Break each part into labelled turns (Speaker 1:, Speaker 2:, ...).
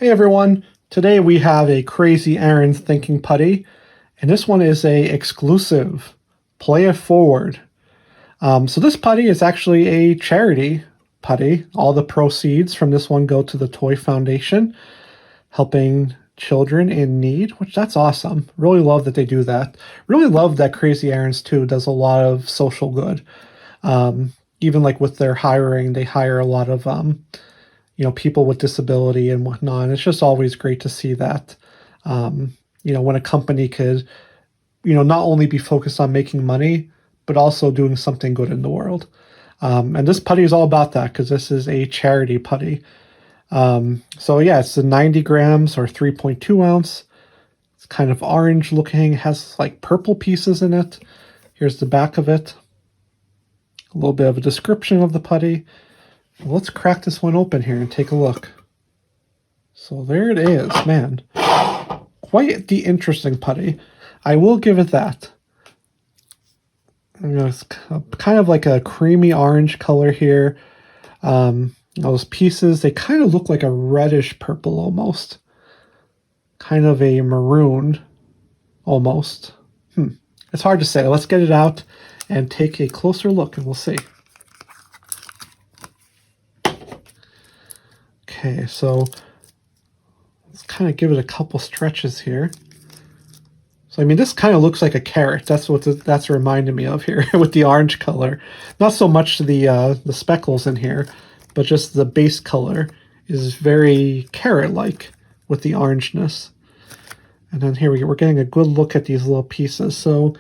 Speaker 1: Hey everyone, today we have a Crazy Aaron thinking putty, and this one is a exclusive. Play it forward. So this putty is actually a charity putty. All the proceeds from this one go to the Toy Foundation, helping children in need, which that's awesome. Really love that they do that. Really love that Crazy Aaron's too does a lot of social good. Even like with their hiring, they hire a lot of people with disability and whatnot. And it's just always great to see that, when a company could, not only be focused on making money, but also doing something good in the world. And this putty is all about that because this is a charity putty. So yeah, it's the 90 grams or 3.2 ounce. It's kind of orange looking, has like purple pieces in it. Here's the back of it. A little bit of a description of the putty. Let's crack this one open here and take a look. So there it is, man. Quite the interesting putty. I will give it that. It's kind of like a creamy orange color here. Those pieces, they kind of look like a reddish purple almost. Kind of a maroon almost. It's hard to say. Let's get it out and take a closer look and we'll see. Okay, so let's kind of give it a couple stretches here. So, I mean, this kind of looks like a carrot. That's what that's reminding me of here with the orange color. Not so much the speckles in here, but just the base color is very carrot-like with the orangeness. And then here we're getting a good look at these little pieces. So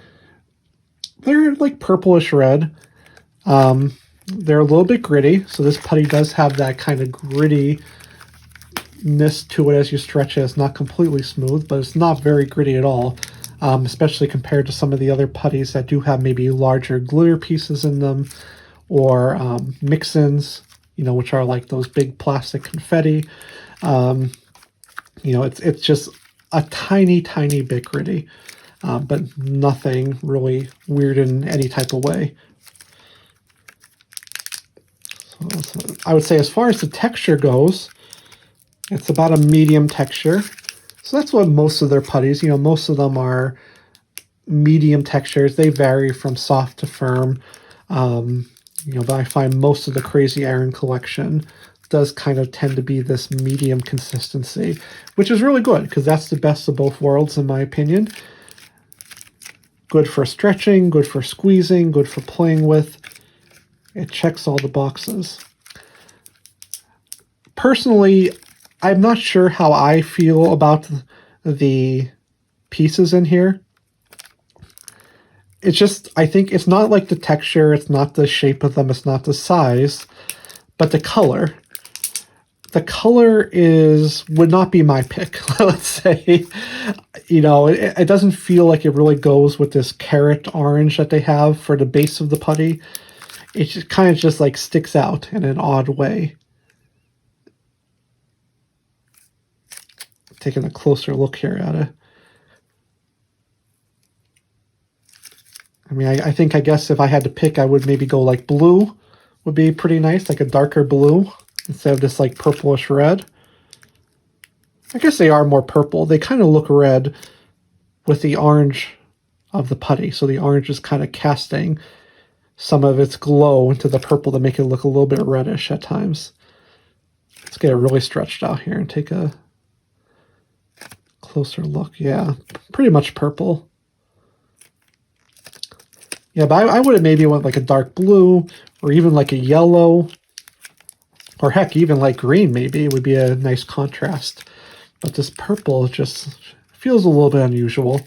Speaker 1: they're like purplish red. They're a little bit gritty, so this putty does have that kind of grittiness to it as you stretch it. It's not completely smooth, but it's not very gritty at all, especially compared to some of the other putties that do have maybe larger glitter pieces in them, or mix-ins, which are like those big plastic confetti. It's just a tiny, tiny bit gritty, but nothing really weird in any type of way. So I would say as far as the texture goes, it's about a medium texture. So that's what most of their putties, most of them are medium textures. They vary from soft to firm. But I find most of the Crazy Aaron collection does kind of tend to be this medium consistency, which is really good because that's the best of both worlds in my opinion. Good for stretching, good for squeezing, good for playing with. It checks all the boxes. Personally, I'm not sure how I feel about the pieces in here. It's just, I think it's not like the texture, it's not the shape of them, it's not the size, but the color. The color would not be my pick, let's say. It doesn't feel like it really goes with this carrot orange that they have for the base of the putty. It just kind of just like sticks out in an odd way. Taking a closer look here at it. I mean, I guess if I had to pick, I would maybe go like blue would be pretty nice, like a darker blue instead of this like purplish red. I guess they are more purple. They kind of look red with the orange of the putty. So the orange is kind of casting some of its glow into the purple to make it look a little bit reddish at times. Let's get it really stretched out here and take a closer look. Yeah, pretty much purple. Yeah, but I would have maybe went like a dark blue or even like a yellow, or heck, even like green maybe. It would be a nice contrast. But this purple just feels a little bit unusual.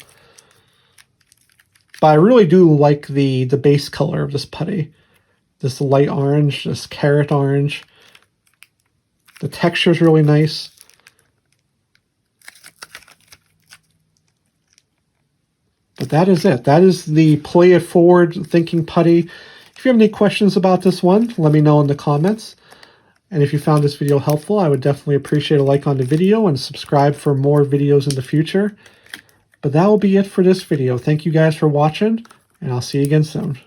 Speaker 1: But I really do like the base color of this putty. This light orange, this carrot orange. The texture is really nice. But that is it. That is the Play It Forward Thinking Putty. If you have any questions about this one, let me know in the comments. And if you found this video helpful, I would definitely appreciate a like on the video and subscribe for more videos in the future. But that will be it for this video. Thank you guys for watching, and I'll see you again soon.